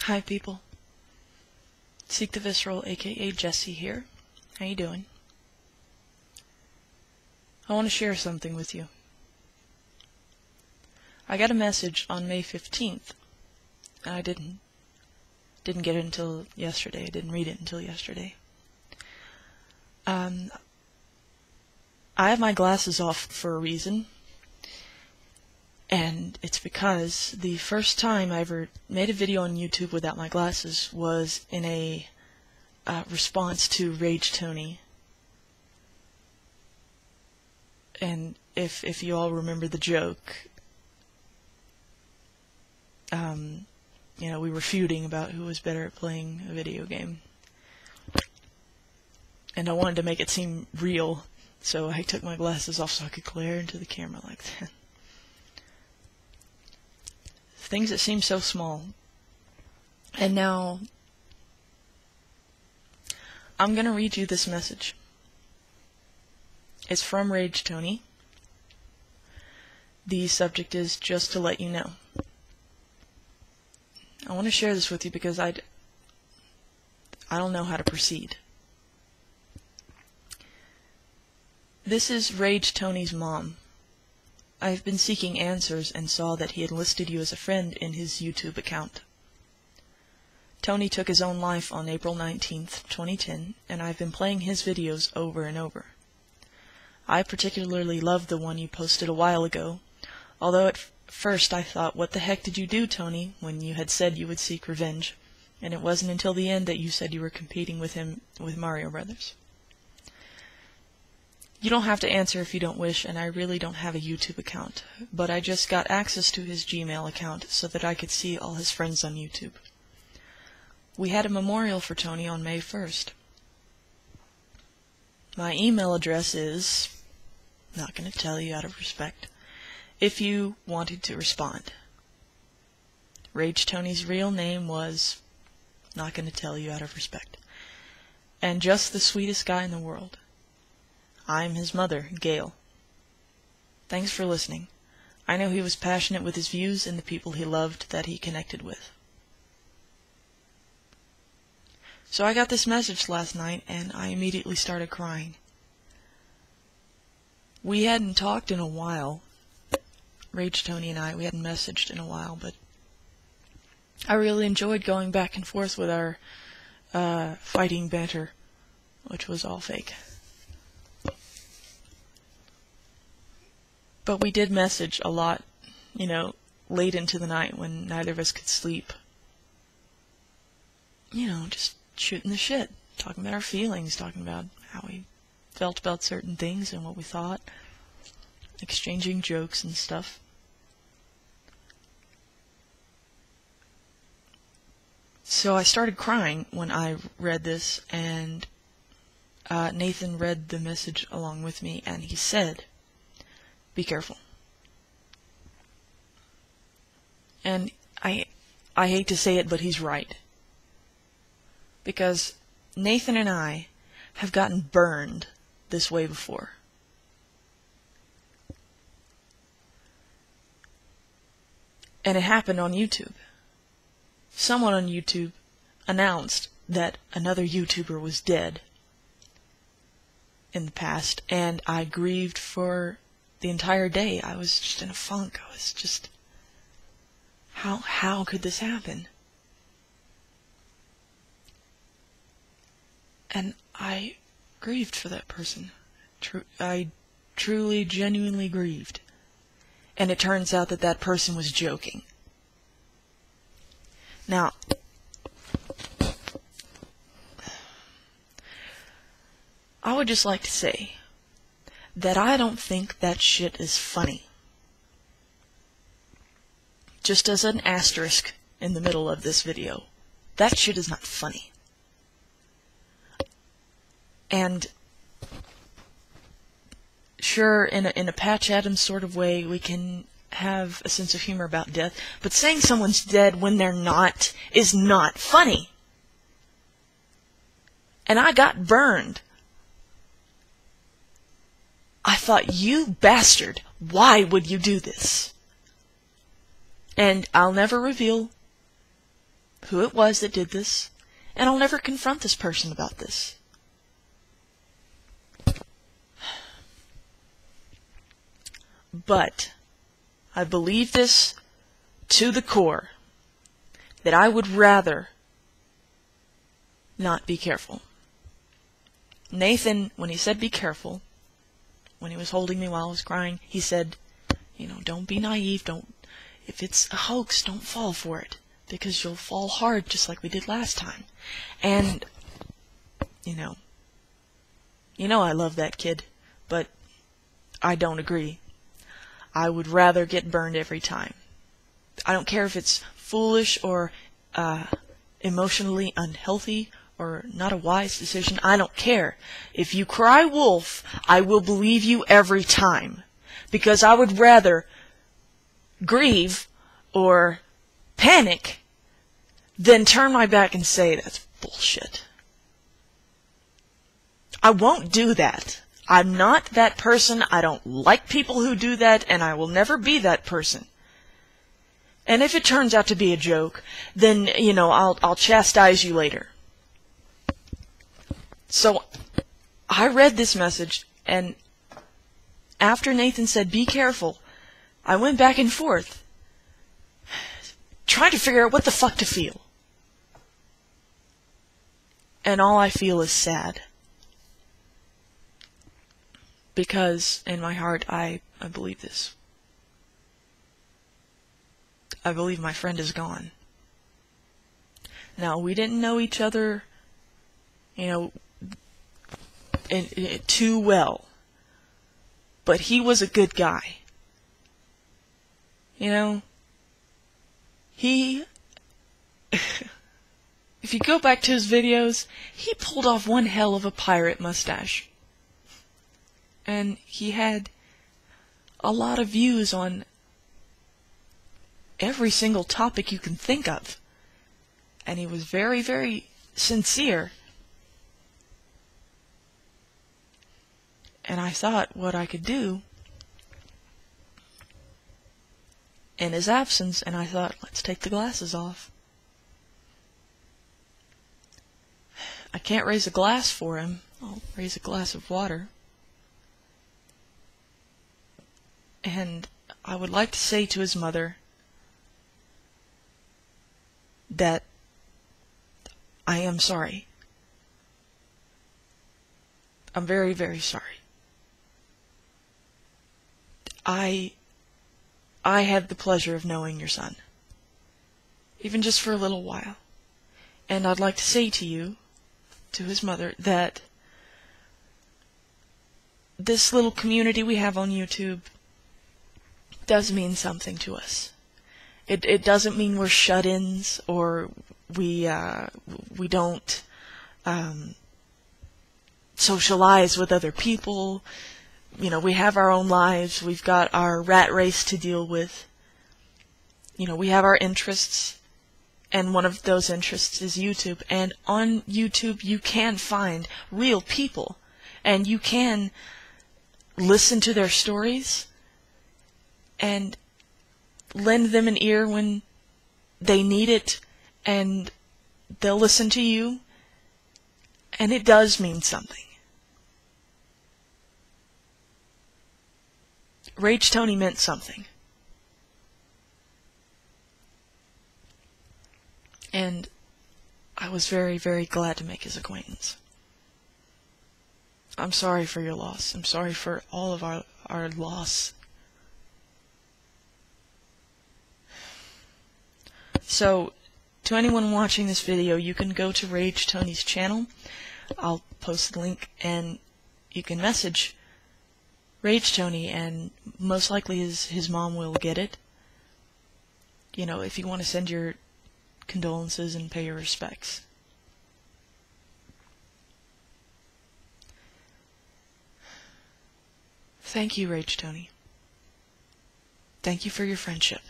Hi people, Seek the Visceral aka Jesse here. How you doing? I want to share something with you. I got a message on May 15th, and I didn't get it until yesterday. I didn't read it until yesterday. I have my glasses off for a reason, and it's because the first time I ever made a video on YouTube without my glasses was in a response to Rage Tony. And if you all remember the joke, we were feuding about who was better at playing a video game. And I wanted to make it seem real, so I took my glasses off so I could glare into the camera like that. Things that seem so small. And now, I'm gonna read you this message. It's from Rage Tony. The subject is just to let you know. I want to share this with you because I don't know how to proceed. This is Rage Tony's mom. I have been seeking answers and saw that he had listed you as a friend in his YouTube account. Tony took his own life on April 19th, 2010, and I've been playing his videos over and over. I particularly loved the one you posted a while ago, although at first I thought, what the heck did you do, Tony, when you had said you would seek revenge, and it wasn't until the end that you said you were competing with him with Mario Brothers. You don't have to answer if you don't wish, and I really don't have a YouTube account, but I just got access to his Gmail account so that I could see all his friends on YouTube. We had a memorial for Tony on May 1st. My email address is, not going to tell you out of respect, if you wanted to respond. Rage Tony's real name was, not going to tell you out of respect, and just the sweetest guy in the world. I'm his mother, Gail. Thanks for listening. I know he was passionate with his views and the people he loved that he connected with. So I got this message last night, and I immediately started crying. We hadn't talked in a while. Rage Tony and we hadn't messaged in a while, but I really enjoyed going back and forth with our fighting banter, which was all fake. But we did message a lot, late into the night when neither of us could sleep. Just shooting the shit, talking about our feelings, talking about how we felt about certain things and what we thought, exchanging jokes and stuff. So I started crying when I read this, and Nathan read the message along with me, and he said, "Be careful." And I hate to say it, but he's right. Because Nathan and I have gotten burned this way before. And it happened on YouTube. Someone on YouTube announced that another YouTuber was dead in the past, and I grieved for the entire day. I was just in a funk. I was just, how could this happen? And I grieved for that person. I truly, genuinely grieved. And it turns out that that person was joking. Now, I would just like to say that I don't think that shit is funny. Just as an asterisk in the middle of this video, that shit is not funny. And sure, in a Patch Adams sort of way, we can have a sense of humor about death, but saying someone's dead when they're not is not funny. And I got burned. I thought, you bastard, why would you do this? And I'll never reveal who it was that did this, and I'll never confront this person about this. But I believe this to the core, that I would rather not be careful. Nathan, when he said be careful, when he was holding me while I was crying, he said, don't be naive, if it's a hoax, don't fall for it, because you'll fall hard just like we did last time. And, I love that kid, but I don't agree. I would rather get burned every time. I don't care if it's foolish or emotionally unhealthy or not a wise decision. I don't care. If you cry wolf, I will believe you every time. Because I would rather grieve or panic than turn my back and say, that's bullshit. I won't do that. I'm not that person. I don't like people who do that, and I will never be that person. And if it turns out to be a joke, then, I'll chastise you later. So, I read this message, and after Nathan said, be careful, I went back and forth, trying to figure out what the fuck to feel. And all I feel is sad. Because, in my heart, I believe this. I believe my friend is gone. Now, we didn't know each other, too well. But he was a good guy. He... if you go back to his videos, he pulled off one hell of a pirate mustache. And he had a lot of views on every single topic you can think of. And he was very, very sincere. And I thought what I could do in his absence, and I thought, let's take the glasses off. I can't raise a glass for him. I'll raise a glass of water. And I would like to say to his mother that I am sorry. I'm very, very sorry. I had the pleasure of knowing your son, even just for a little while. And I'd like to say to you, to his mother, that this little community we have on YouTube does mean something to us. It doesn't mean we're shut-ins or we don't socialize with other people. We have our own lives. We've got our rat race to deal with. We have our interests, and one of those interests is YouTube. And on YouTube, you can find real people, and you can listen to their stories and lend them an ear when they need it, and they'll listen to you, and it does mean something. Rage Tony meant something. And I was very, very glad to make his acquaintance. I'm sorry for your loss. I'm sorry for all of our loss. So, to anyone watching this video, you can go to Rage Tony's channel. I'll post the link, and you can message Rage Tony, and most likely his mom will get it. If you want to send your condolences and pay your respects. Thank you, Rage Tony. Thank you for your friendship.